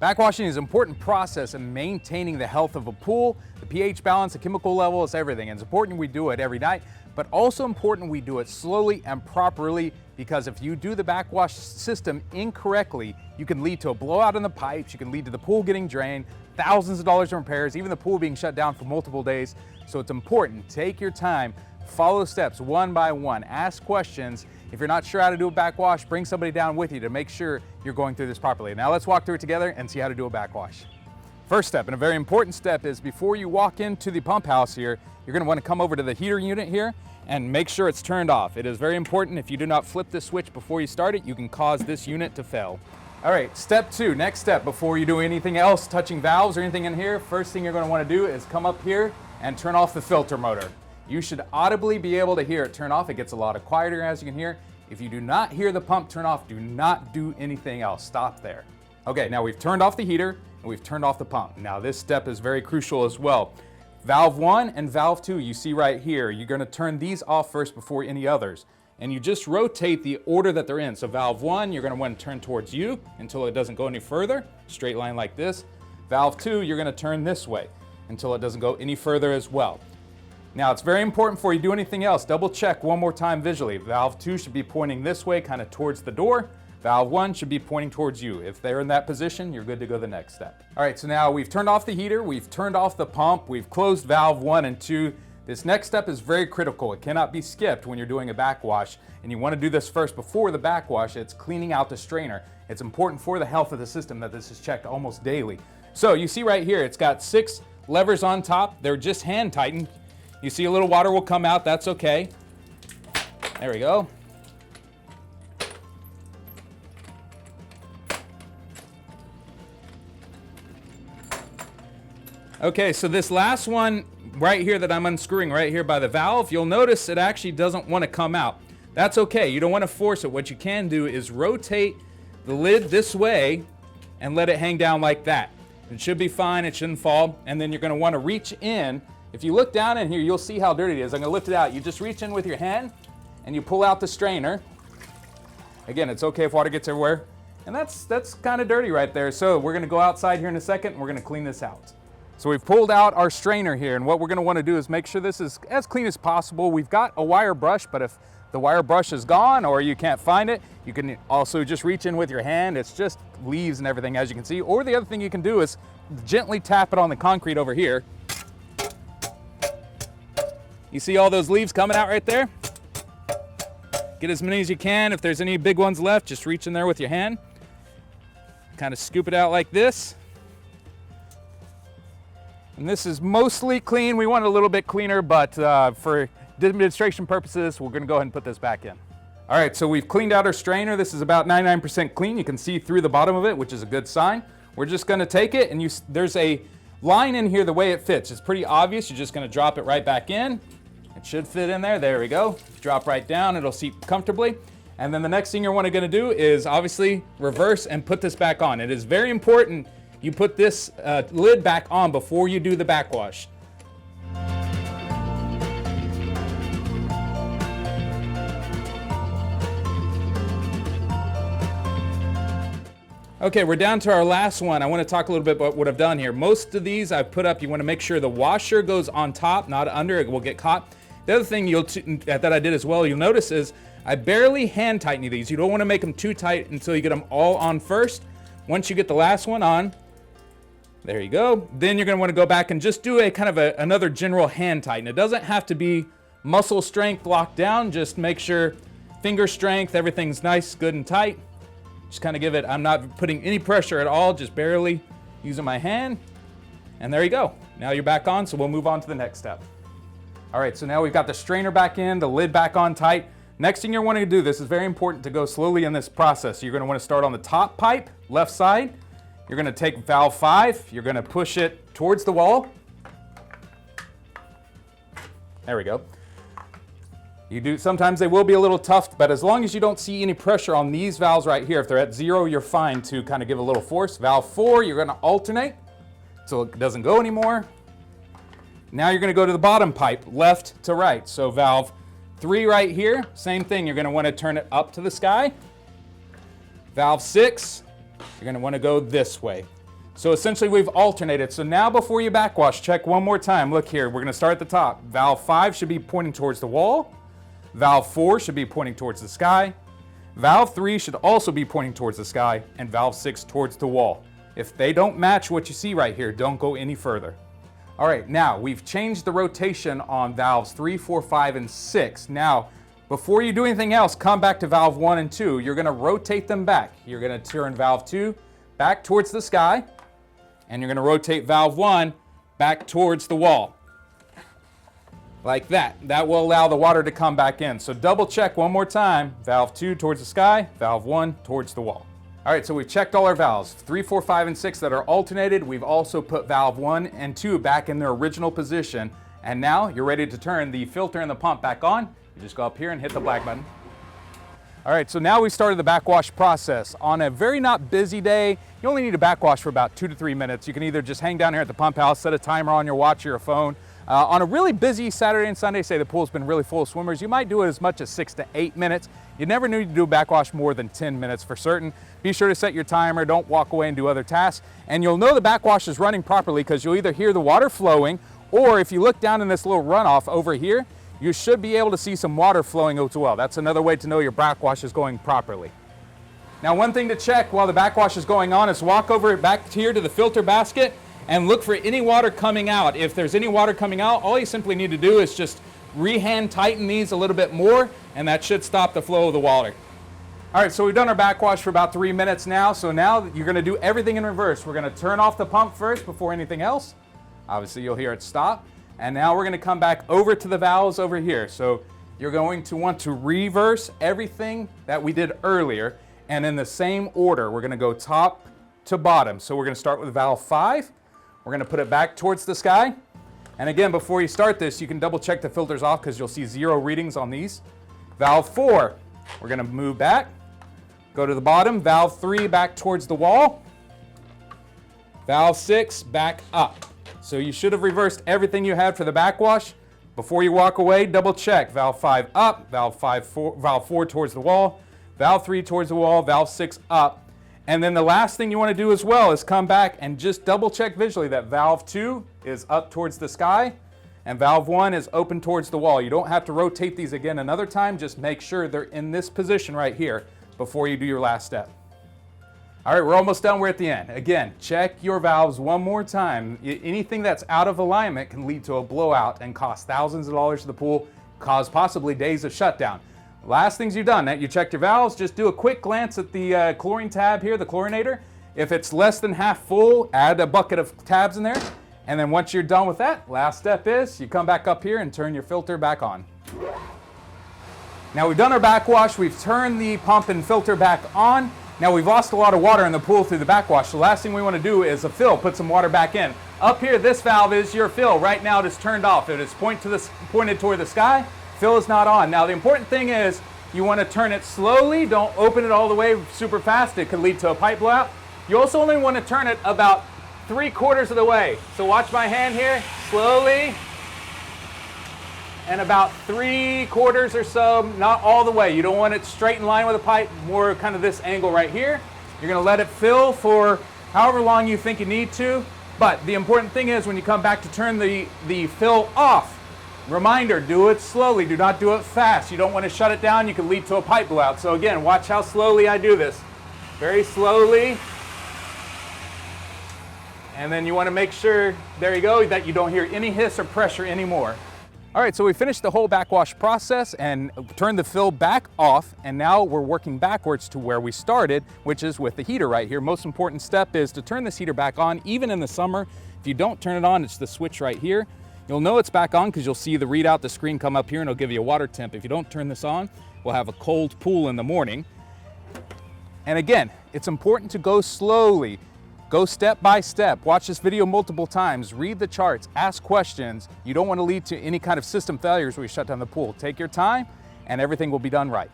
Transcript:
Backwashing is an important process in maintaining the health of a pool, the pH balance, the chemical level, it's everything. And it's important we do it every night, but also important we do it slowly and properly, because if you do the backwash system incorrectly, you can lead to a blowout in the pipes, you can lead to the pool getting drained, thousands of dollars in repairs, even the pool being shut down for multiple days. So it's important, take your time, follow steps one by one, ask questions. If you're not sure how to do a backwash, bring somebody down with you to make sure you're going through this properly. Now let's walk through it together and see how to do a backwash. First step, and a very important step, is before you walk into the pump house here, you're going to want to come over to the heater unit here and make sure it's turned off. It is very important. If you do not flip this switch before you start it, you can cause this unit to fail. All right, step two, next step, before you do anything else, touching valves or anything in here, first thing you're going to want to do is come up here and turn off the filter motor. You should audibly be able to hear it turn off. It gets a lot quieter, as you can hear. If you do not hear the pump turn off, do not do anything else. Stop there. Okay, now we've turned off the heater and we've turned off the pump. Now this step is very crucial as well. Valve 1 and valve 2, you see right here, you're going to turn these off first before any others. And you just rotate the order that they're in. So valve 1, you're going to want to turn towards you until it doesn't go any further, straight line like this. Valve 2, you're going to turn this way until it doesn't go any further as well. Now it's very important before you do anything else, double check one more time visually. Valve 2 should be pointing this way, kind of towards the door. Valve 1 should be pointing towards you. If they're in that position, you're good to go the next step. All right, so now we've turned off the heater, we've turned off the pump, we've closed valve 1 and 2. This next step is very critical. It cannot be skipped when you're doing a backwash, and you want to do this first before the backwash. It's cleaning out the strainer. It's important for the health of the system that this is checked almost daily. So you see right here, it's got 6 levers on top. They're just hand tightened. You see a little water will come out, that's okay. There we go. Okay, so this last one right here that I'm unscrewing right here by the valve, you'll notice it actually doesn't want to come out. That's okay, you don't want to force it. What you can do is rotate the lid this way and let it hang down like that. It should be fine, it shouldn't fall. And then you're going to want to reach in. If you look down in here, you'll see how dirty it is. I'm going to lift it out. You just reach in with your hand and you pull out the strainer. Again, it's okay if water gets everywhere. And that's kind of dirty right there. So we're going to go outside here in a second and we're going to clean this out. So we've pulled out our strainer here, and what we're going to want to do is make sure this is as clean as possible. We've got a wire brush, but if the wire brush is gone or you can't find it, you can also just reach in with your hand. It's just leaves and everything, as you can see. Or the other thing you can do is gently tap it on the concrete over here. You see all those leaves coming out right there? Get as many as you can. If there's any big ones left, just reach in there with your hand. Kind of scoop it out like this. And this is mostly clean. We want it a little bit cleaner, but for demonstration purposes, we're going to go ahead and put this back in. All right, so we've cleaned out our strainer. This is about 99% clean. You can see through the bottom of it, which is a good sign. We're just going to take it, and there's a line in here the way it fits. It's pretty obvious. You're just going to drop it right back in. It should fit in there. There we go. Drop right down. It'll seat comfortably. And then the next thing you're going to do is obviously reverse and put this back on. It is very important you put this lid back on before you do the backwash. Okay, we're down to our last one. I want to talk a little bit about what I've done here. Most of these I've put up, you want to make sure the washer goes on top, not under. It will get caught. The other thing that I did as well, you'll notice is I barely hand tighten these. You don't want to make them too tight until you get them all on first. Once you get the last one on, there you go. Then you're going to want to go back and just do a kind of another general hand tighten. It doesn't have to be muscle strength locked down. Just make sure finger strength, everything's nice, good and tight. Just kind of give it, I'm not putting any pressure at all, just barely using my hand. And there you go. Now you're back on, so we'll move on to the next step. All right, so now we've got the strainer back in, the lid back on tight. Next thing you're wanting to do, this is very important to go slowly in this process. You're going to want to start on the top pipe, left side. You're going to take valve 5, you're going to push it towards the wall. There we go. Sometimes they will be a little tough, but as long as you don't see any pressure on these valves right here, if they're at 0, you're fine to kind of give a little force. Valve 4, you're going to alternate so it doesn't go anymore. Now you're going to go to the bottom pipe, left to right. So valve 3 right here, same thing. You're going to want to turn it up to the sky. Valve 6, you're going to want to go this way. So essentially we've alternated. So now before you backwash, check one more time. Look here, we're gonna start at the top. Valve 5 should be pointing towards the wall. Valve 4 should be pointing towards the sky. Valve 3 should also be pointing towards the sky, and valve 6 towards the wall. If they don't match what you see right here, don't go any further. All right, now we've changed the rotation on valves 3, 4, 5, and 6. Now, before you do anything else, come back to valve 1 and 2. You're gonna rotate them back. You're gonna turn valve 2 back towards the sky, and you're gonna rotate valve 1 back towards the wall. Like that. That will allow the water to come back in. So double check one more time. Valve 2 towards the sky, valve 1 towards the wall. All right, so we've checked all our valves, 3, 4, 5, and 6 that are alternated. We've also put valve 1 and 2 back in their original position. And now you're ready to turn the filter and the pump back on. You just go up here and hit the black button. All right, so now we started the backwash process. On a very not busy day, you only need to backwash for about 2 to 3 minutes. You can either just hang down here at the pump house, set a timer on your watch or your phone. On a really busy Saturday and Sunday, say the pool's been really full of swimmers, you might do it as much as 6 to 8 minutes. You never need to do a backwash more than 10 minutes for certain. Be sure to set your timer, don't walk away and do other tasks. And you'll know the backwash is running properly because you'll either hear the water flowing, or if you look down in this little runoff over here, you should be able to see some water flowing as well. That's another way to know your backwash is going properly. Now, one thing to check while the backwash is going on is walk over back here to the filter basket and look for any water coming out. If there's any water coming out, all you simply need to do is just hand tighten these a little bit more, and that should stop the flow of the water. All right, so we've done our backwash for about 3 minutes now. So now you're gonna do everything in reverse. We're gonna turn off the pump first before anything else. Obviously you'll hear it stop. And now we're gonna come back over to the valves over here. So you're going to want to reverse everything that we did earlier, and in the same order. We're gonna go top to bottom. So we're gonna start with valve 5. We're gonna put it back towards the sky. And again, before you start this, you can double check the filters off because you'll see 0 readings on these. Valve 4, we're gonna move back, go to the bottom. Valve 3 back towards the wall. Valve 6 back up. So you should have reversed everything you had for the backwash. Before you walk away, double check. Valve 5 up, valve 4 towards the wall, valve 3 towards the wall, valve 6 up. And then the last thing you want to do as well is come back and just double check visually that valve 2 is up towards the sky and valve 1 is open towards the wall. You don't have to rotate these again another time. Just make sure they're in this position right here before you do your last step. All right, we're almost done. We're at the end. Again, check your valves one more time. Anything that's out of alignment can lead to a blowout and cost thousands of dollars to the pool, cause possibly days of shutdown. Last things you've done, that you checked your valves, just do a quick glance at the chlorine tab here, the chlorinator. If it's less than half full, add a bucket of tabs in there. And then once you're done with that, last step is you come back up here and turn your filter back on. Now we've done our backwash, we've turned the pump and filter back on. Now we've lost a lot of water in the pool through the backwash. The last thing we want to do is a fill, put some water back in. Up here, this valve is your fill. Right now it is turned off. It is pointed toward the sky. Fill is not on. Now the important thing is you want to turn it slowly. Don't open it all the way super fast. It could lead to a pipe blowout. You also only want to turn it about 3/4 of the way. So watch my hand here, slowly. And about 3/4 or so, not all the way. You don't want it straight in line with the pipe, more kind of this angle right here. You're gonna let it fill for however long you think you need to. But the important thing is when you come back to turn the fill off, reminder, do it slowly, do not do it fast. You don't want to shut it down, you can lead to a pipe blowout. So again, watch how slowly I do this. Very slowly. And then you want to make sure, there you go, that you don't hear any hiss or pressure anymore. All right, so we finished the whole backwash process and turned the fill back off, and now we're working backwards to where we started, which is with the heater right here. Most important step is to turn this heater back on, even in the summer. If you don't turn it on, it's the switch right here. You'll know it's back on because you'll see the readout, the screen come up here, and it'll give you a water temp. If you don't turn this on, we'll have a cold pool in the morning. And again, it's important to go slowly. Go step by step. Watch this video multiple times. Read the charts. Ask questions. You don't want to lead to any kind of system failures where you shut down the pool. Take your time, and everything will be done right.